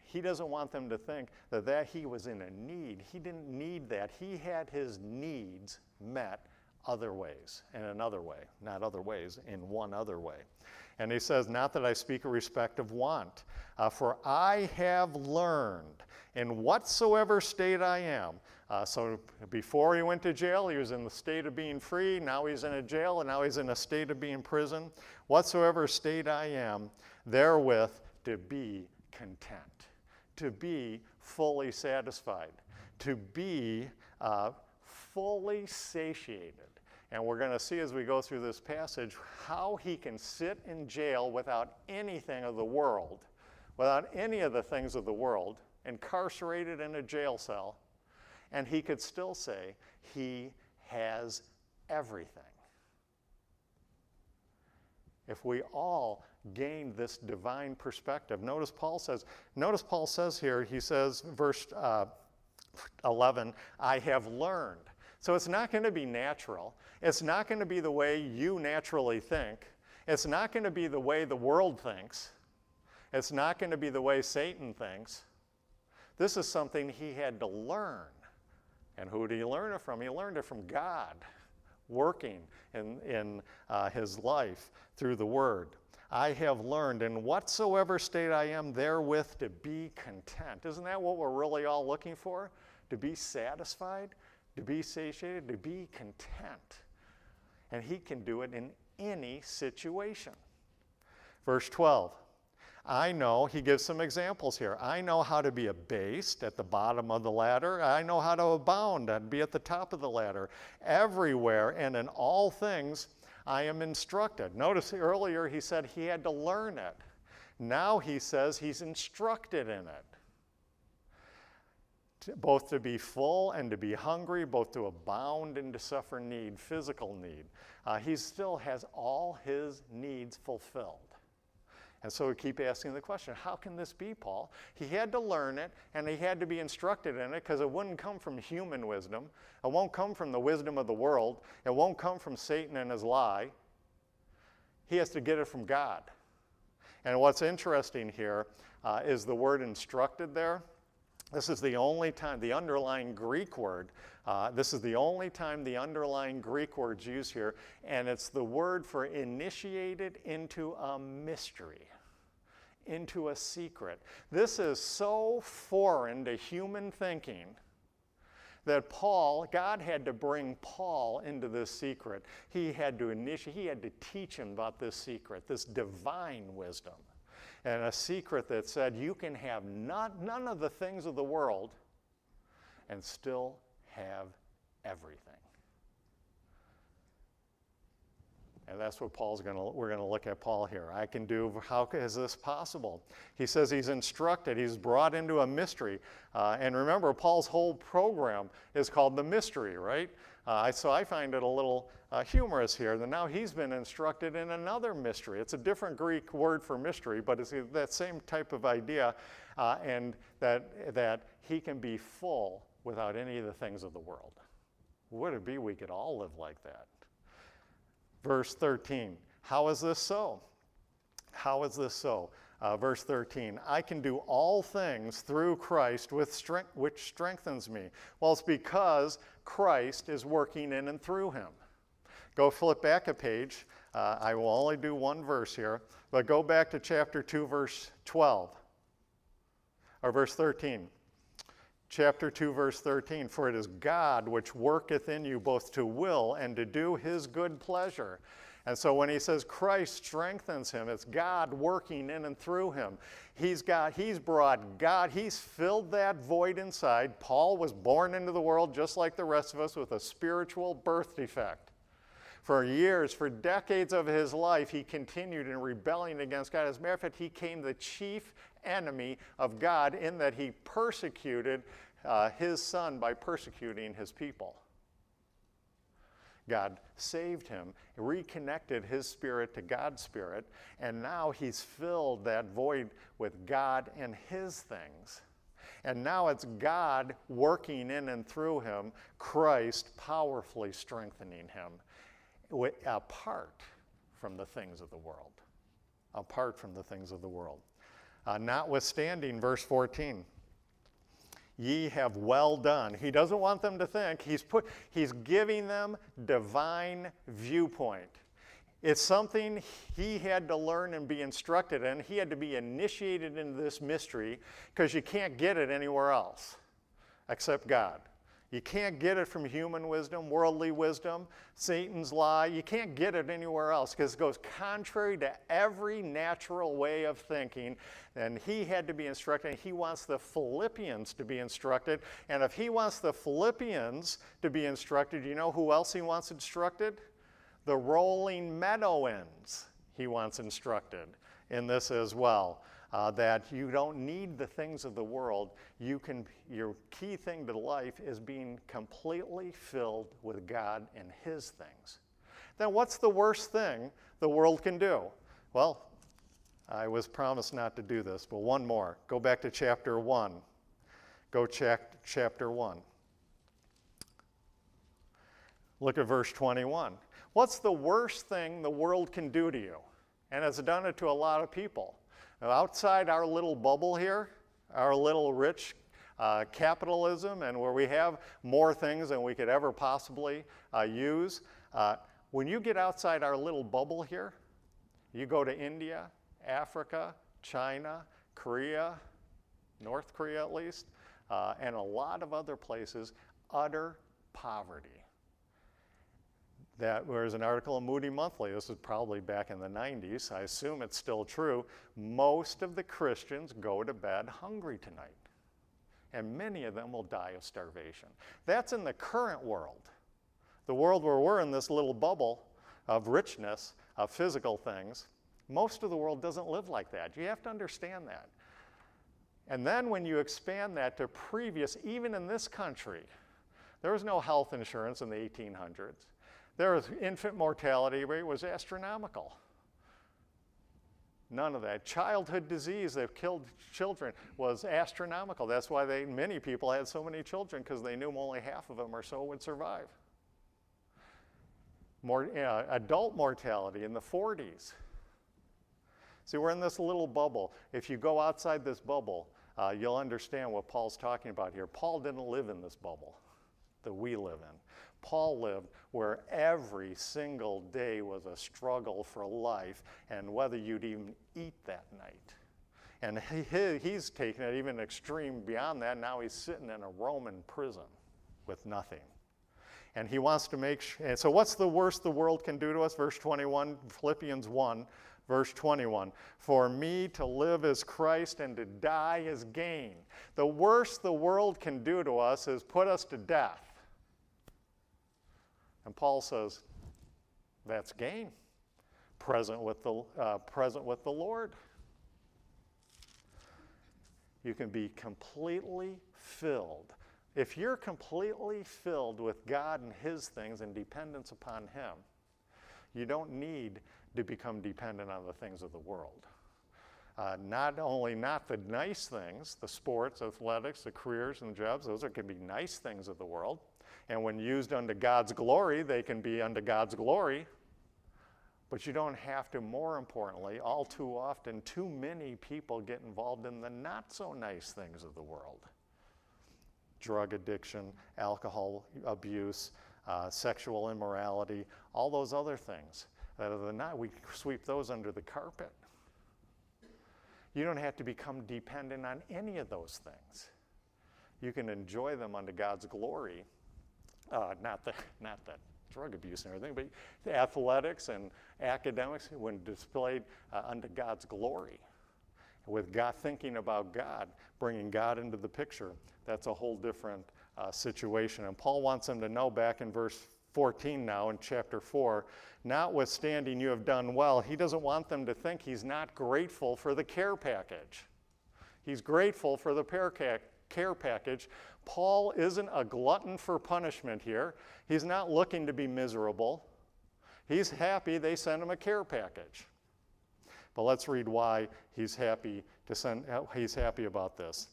A: He doesn't want them to think that he was in a need. He didn't need that. He had his needs met other ways, in another way, not other ways, in one other way. And he says, not that I speak in respect of want, for I have learned in whatsoever state I am. So before he went to jail, he was in the state of being free. Now he's in a jail, and now he's in a state of being in prison. Whatsoever state I am, therewith to be content, to be fully satisfied, to be fully satiated. And we're going to see as we go through this passage how he can sit in jail without anything of the world, without any of the things of the world, incarcerated in a jail cell, and he could still say he has everything. If we all gain this divine perspective, notice Paul says here, he says, verse 11, I have learned. So it's not going to be natural. It's not going to be the way you naturally think. It's not going to be the way the world thinks. It's not going to be the way Satan thinks. This is something he had to learn. And who did he learn it from? He learned it from God, working in his life through the Word. I have learned in whatsoever state I am therewith to be content. Isn't that what we're really all looking for? To be satisfied, to be satiated, to be content. And he can do it in any situation. Verse 12. I know, he gives some examples here. I know how to be abased at the bottom of the ladder. I know how to abound and be at the top of the ladder. Everywhere and in all things I am instructed. Notice earlier he said he had to learn it. Now he says he's instructed in it. Both to be full and to be hungry, both to abound and to suffer need, physical need. He still has all his needs fulfilled. And so we keep asking the question, how can this be, Paul? He had to learn it, and he had to be instructed in it, because it wouldn't come from human wisdom. It won't come from the wisdom of the world. It won't come from Satan and his lie. He has to get it from God. And what's interesting here is the word instructed there. This is the only time, the underlying Greek word, this is the only time the underlying Greek word's used here, and it's the word for initiated into a mystery, into a secret. This is so foreign to human thinking that God had to bring Paul into this secret. He had to teach him about this secret, this divine wisdom. And a secret that said you can have none of the things of the world and still have everything. And that's what we're going to look at Paul here. I can do, how is this possible? He says he's instructed, he's brought into a mystery. And remember, Paul's whole program is called the mystery, right? So I find it a little humorous here that now he's been instructed in another mystery. It's a different Greek word for mystery, but it's that same type of idea, and that he can be full without any of the things of the world. Would it be we could all live like that? Verse 13, how is this so? How is this so? Verse 13, I can do all things through Christ which strengthens me. Well, it's because Christ is working in and through him. Go flip back a page. I will only do one verse here, but go back to chapter 2, verse 12, or verse 13. Chapter 2, verse 13, for it is God which worketh in you both to will and to do his good pleasure. And so when he says Christ strengthens him, it's God working in and through him. He's brought God, he's filled that void inside. Paul was born into the world just like the rest of us with a spiritual birth defect. For years, for decades of his life, he continued in rebelling against God. As a matter of fact, he became the chief enemy of God in that he persecuted his son by persecuting his people. God saved him, reconnected his spirit to God's spirit, and now he's filled that void with God and his things. And now it's God working in and through him, Christ powerfully strengthening him, apart from the things of the world. Apart from the things of the world. Notwithstanding, verse 14, ye have well done. He doesn't want them to think. He's giving them divine viewpoint. It's something he had to learn and be instructed in. He had to be initiated into this mystery because you can't get it anywhere else except God. You can't get it from human wisdom, worldly wisdom, Satan's lie. You can't get it anywhere else because it goes contrary to every natural way of thinking. And he had to be instructed. He wants the Philippians to be instructed. And if he wants the Philippians to be instructed, you know who else he wants instructed? The rolling Meadowians he wants instructed in this as well. That you don't need the things of the world. Your key thing to life is being completely filled with God and his things. Then what's the worst thing the world can do? Well, I was promised not to do this, but one more. Go back to chapter 1. Go check chapter 1. Look at verse 21. What's the worst thing the world can do to you? And it's done it to a lot of people. Now, outside our little bubble here, our little rich capitalism, and where we have more things than we could ever possibly use, when you get outside our little bubble here, you go to India, Africa, China, Korea, North Korea at least, and a lot of other places, utter poverty. There's an article in Moody Monthly, this is probably back in the 90s, I assume it's still true, most of the Christians go to bed hungry tonight. And many of them will die of starvation. That's in the current world. The world where we're in this little bubble of richness, of physical things, most of the world doesn't live like that. You have to understand that. And then when you expand that to even in this country, there was no health insurance in the 1800s. Infant mortality rate was astronomical. None of that. Childhood disease that killed children was astronomical. That's why many people had so many children, because they knew only half of them or so would survive. Adult mortality in the 40s. See, we're in this little bubble. If you go outside this bubble, you'll understand what Paul's talking about here. Paul didn't live in this bubble that we live in. Paul lived where every single day was a struggle for life and whether you'd even eat that night. And he's taken it even extreme beyond that. Now he's sitting in a Roman prison with nothing. And he wants to and so what's the worst the world can do to us? Verse 21, Philippians 1, verse 21. For me to live is Christ and to die is gain. The worst the world can do to us is put us to death. And Paul says, that's gain. present with the Lord. You can be completely filled. If you're completely filled with God and His things and dependence upon Him, you don't need to become dependent on the things of the world. Not the nice things, the sports, athletics, the careers and jobs, those can be nice things of the world. And when used unto God's glory, they can be unto God's glory. But you don't have to, more importantly, all too often, too many people get involved in the not so nice things of the world. Drug addiction, alcohol abuse, sexual immorality, all those other things. Other than that, we sweep those under the carpet. You don't have to become dependent on any of those things. You can enjoy them unto God's glory. Not the drug abuse and everything, but the athletics and academics, when displayed unto God's glory. With God, thinking about God, bringing God into the picture, that's a whole different situation. And Paul wants them to know back in verse 14 now in chapter 4, notwithstanding you have done well, he doesn't want them to think he's not grateful for the care package. He's grateful for the care package. Paul isn't a glutton for punishment here. He's not looking to be miserable. He's happy they sent him a care package. But let's read why he's happy about this.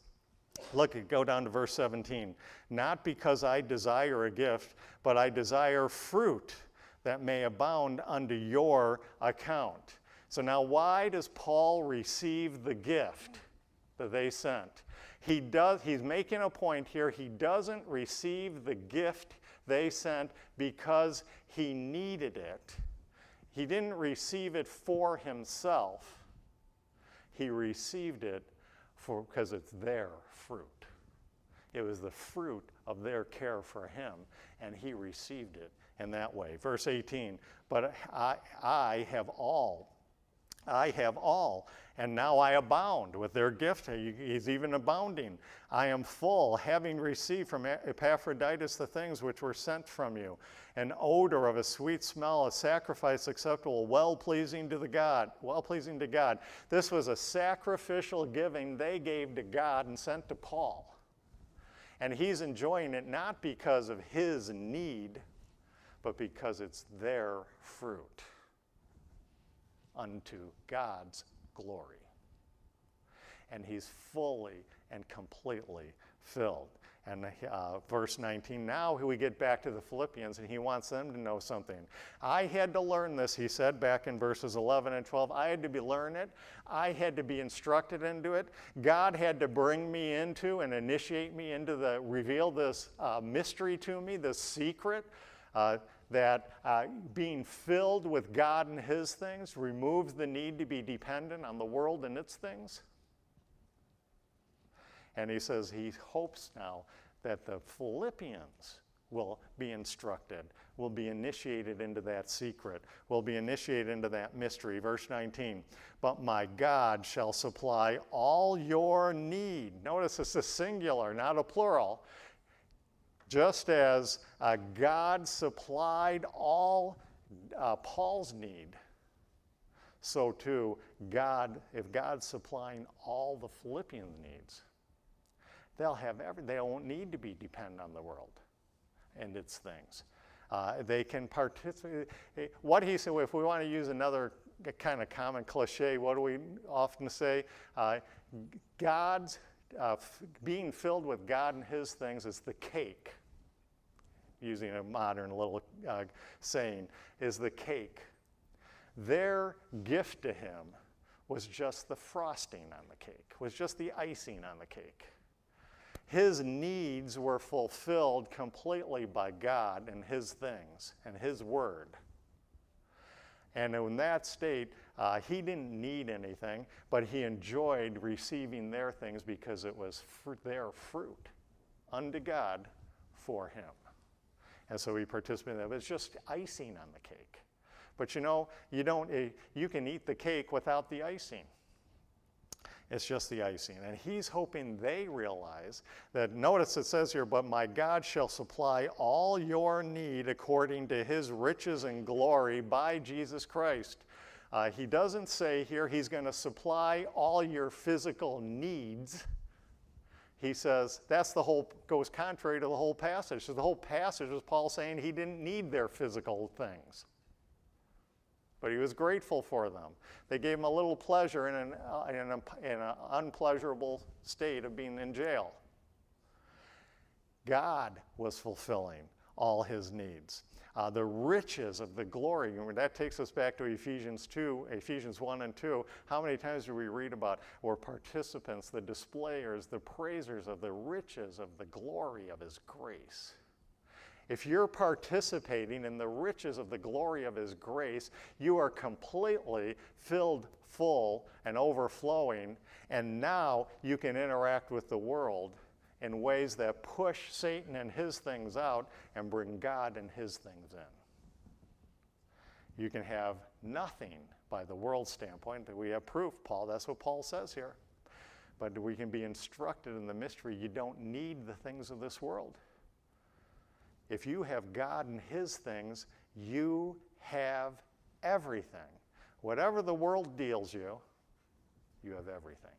A: Look, go down to verse 17. Not because I desire a gift, but I desire fruit that may abound unto your account. So now why does Paul receive the gift that they sent? He's making a point here. He doesn't receive the gift they sent because he needed it. He didn't receive it for himself. He received it because it's their fruit. It was the fruit of their care for him, and he received it in that way. Verse 18, but I have all, and now I abound with their gift. He's even abounding. I am full, having received from Epaphroditus the things which were sent from you, an odor of a sweet smell, a sacrifice acceptable, well-pleasing to God. This was a sacrificial giving they gave to God and sent to Paul. And he's enjoying it not because of his need, but because it's their fruit unto God's glory. And he's fully and completely filled. And verse 19, now we get back to the Philippians, and he wants them to know something. I had to learn this, he said, back in verses 11 and 12. I had to learn it. I had to be instructed into it. God had to bring me into and initiate me into reveal this mystery to me, this secret, that being filled with God and his things removes the need to be dependent on the world and its things. And he says he hopes now that the Philippians will be instructed, will be initiated into that secret, will be initiated into that mystery. Verse 19, but my God shall supply all your need. Notice it's a singular, not a plural. Just as God supplied all Paul's need, so too if God's supplying all the Philippians' needs, they'll have they won't need to be dependent on the world and its things. They can participate. What he said, if we want to use another kind of common cliche, what do we often say? Being filled with God and his things is the cake, using a modern little saying, is the cake. Their gift to him was just the frosting on the cake, was just the icing on the cake. His needs were fulfilled completely by God and his things and his word. And in that state, he didn't need anything, but he enjoyed receiving their things because it was their fruit unto God for him. And so he participated in that. It's just icing on the cake. But you can eat the cake without the icing. It's just the icing. And he's hoping they realize that, notice it says here, but my God shall supply all your need according to his riches and glory by Jesus Christ. He doesn't say here he's going to supply all your physical needs. He says goes contrary to the whole passage. So the whole passage is Paul saying he didn't need their physical things, but he was grateful for them. They gave him a little pleasure in an unpleasurable state of being in jail. God was fulfilling all his needs. The riches of the glory, and that takes us back to Ephesians 1 and 2. How many times do we read about we're participants, the displayers, the praisers of the riches of the glory of his grace? If you're participating in the riches of the glory of his grace, you are completely filled full and overflowing, and now you can interact with the world in ways that push Satan and his things out and bring God and his things in. You can have nothing by the world standpoint. That we have proof, Paul. That's what Paul says here. But we can be instructed in the mystery. You don't need the things of this world. If you have God and his things, you have everything. Whatever the world deals you, you have everything.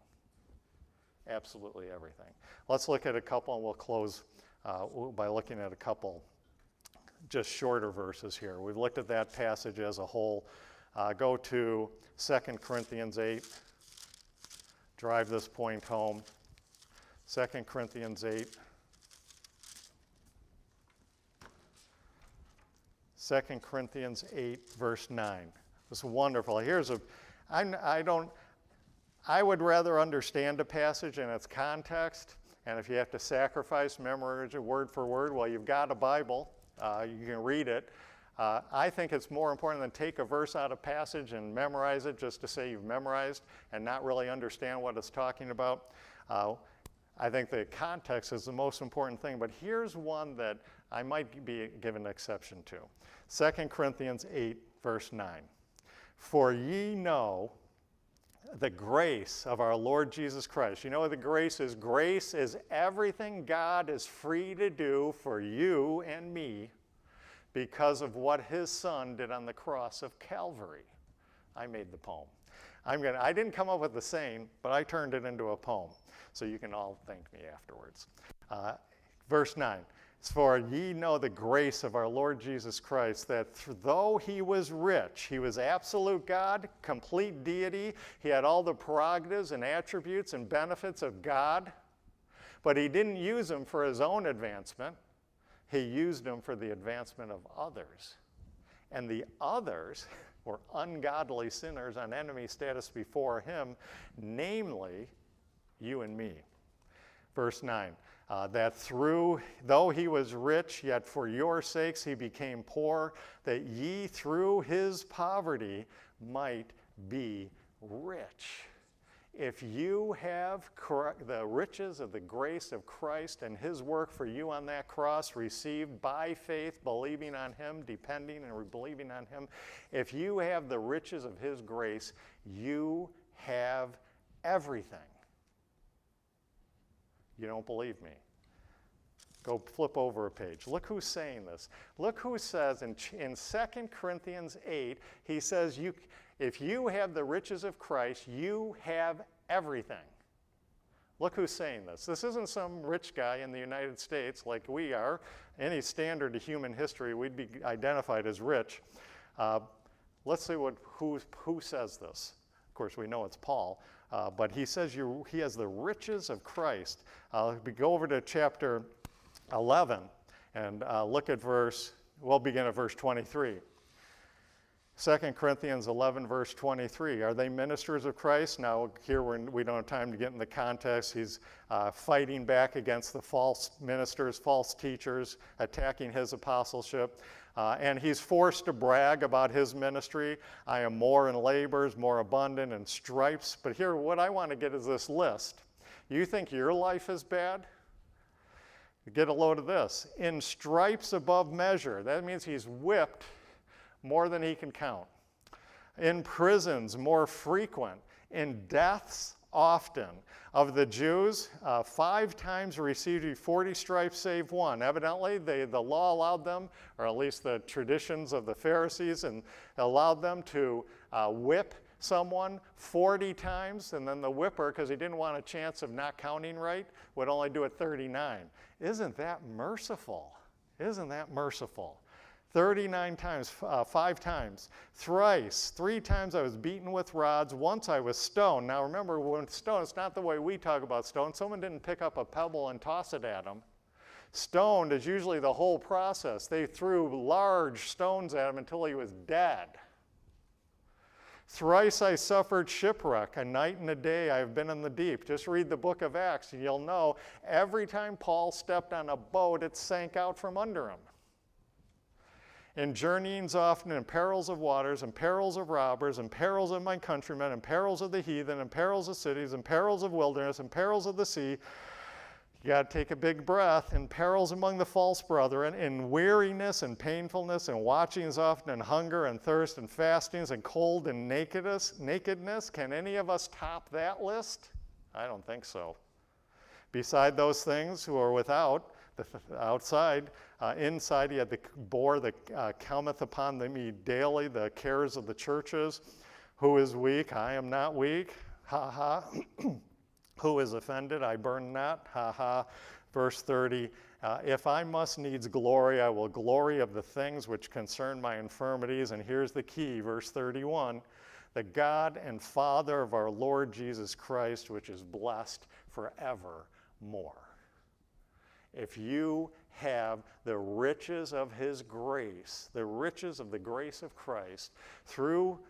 A: Absolutely everything. Let's look at a couple, and we'll close by looking at a couple just shorter verses here. We've looked at that passage as a whole. Go to 2 Corinthians 8. Drive this point home. 2 Corinthians 8. 2 Corinthians 8, verse 9. It's wonderful. I would rather understand a passage in its context, and if you have to sacrifice, memorize it word for word, well, you've got a Bible. You can read it. I think it's more important than take a verse out of passage and memorize it just to say you've memorized and not really understand what it's talking about. I think the context is the most important thing, but here's one that I might be given an exception to. 2 Corinthians 8, verse 9. For ye know the grace of our Lord Jesus Christ. You know what the grace is? Grace is everything God is free to do for you and me because of what his son did on the cross of Calvary. I made the poem. I didn't come up with the saying, but I turned it into a poem. So you can all thank me afterwards. Verse 9. For ye know the grace of our Lord Jesus Christ, that though he was rich, he was absolute God, complete deity, he had all the prerogatives and attributes and benefits of God, but he didn't use them for his own advancement. He used them for the advancement of others. And the others were ungodly sinners on enemy status before him, namely you and me. Verse 9. That though he was rich, yet for your sakes he became poor, that ye through his poverty might be rich. If you have the riches of the grace of Christ and his work for you on that cross, received by faith, believing on him, depending and believing on him, if you have the riches of his grace, you have everything. You don't believe me? Go flip over a page. Look who's saying this. Look who says in 2 Corinthians 8, he says, if you have the riches of Christ, you have everything. Look who's saying this. This isn't some rich guy in the United States like we are. Any standard of human history, we'd be identified as rich. Let's see who says this. Of course, we know it's Paul. But he says he has the riches of Christ. We go over to chapter 11 and look at we'll begin at verse 23. 2 Corinthians 11, verse 23. Are they ministers of Christ? Now, here we don't have time to get in the context. He's fighting back against the false ministers, false teachers, attacking his apostleship. And he's forced to brag about his ministry. I am more in labors, more abundant in stripes. But here, what I want to get is this list. You think your life is bad? Get a load of this. In stripes above measure. That means he's whipped more than he can count. In prisons, more frequent. In deaths, often. Of the Jews, 5 times received 40 stripes save one. Evidently, the law allowed them, or at least the traditions of the Pharisees, and allowed them to whip someone 40 times, and then the whipper, because he didn't want a chance of not counting right, would only do it 39. Isn't that merciful? Isn't that merciful? 39 times, 5 times. Thrice, 3 times I was beaten with rods. Once I was stoned. Now remember, when stoned, it's not the way we talk about stoned. Someone didn't pick up a pebble and toss it at him. Stoned is usually the whole process. They threw large stones at him until he was dead. Thrice I suffered shipwreck. A night and a day I have been in the deep. Just read the book of Acts and you'll know every time Paul stepped on a boat, it sank out from under him. In journeyings often, in perils of waters, and perils of robbers, and perils of my countrymen, and perils of the heathen, and perils of cities, and perils of wilderness, and perils of the sea. You got to take a big breath. In perils among the false brethren, in weariness and painfulness, and watchings often, and hunger and thirst, and fastings, and cold and nakedness. Can any of us top that list? I don't think so. Beside those things who are without, outside, inside he had the bore that cometh upon me daily, the cares of the churches. Who is weak? I am not weak. Ha ha. Who is offended? I burn not. Ha ha. Verse 30, if I must needs glory, I will glory of the things which concern my infirmities. And here's the key, verse 31, the God and Father of our Lord Jesus Christ, which is blessed forevermore. If you have the riches of his grace, the riches of the grace of Christ,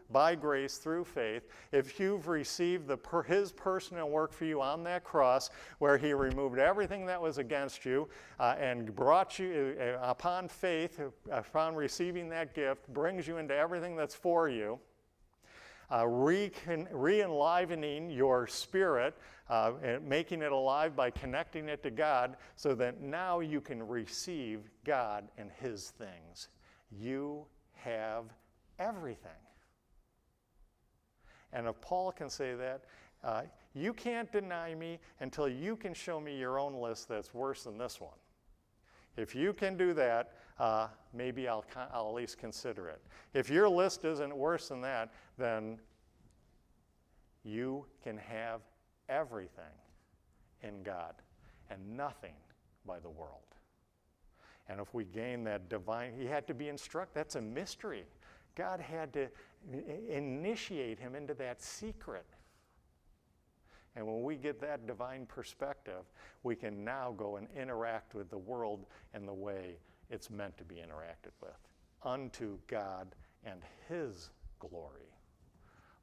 A: by grace through faith, if you've received his personal work for you on that cross, where he removed everything that was against you and brought you, upon faith, upon receiving that gift, brings you into everything that's for you, re-enlivening your spirit, and making it alive by connecting it to God, so that now you can receive God and his things. You have everything. And if Paul can say that, you can't deny me until you can show me your own list that's worse than this one. If you can do that, maybe I'll at least consider it. If your list isn't worse than that, then you can have everything in God and nothing by the world. And if we gain that divine, he had to be instructed. That's a mystery. God had to initiate him into that secret. And when we get that divine perspective, we can now go and interact with the world in the way it's meant to be interacted with, unto God and his glory.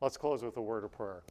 A: Let's close with a word of prayer.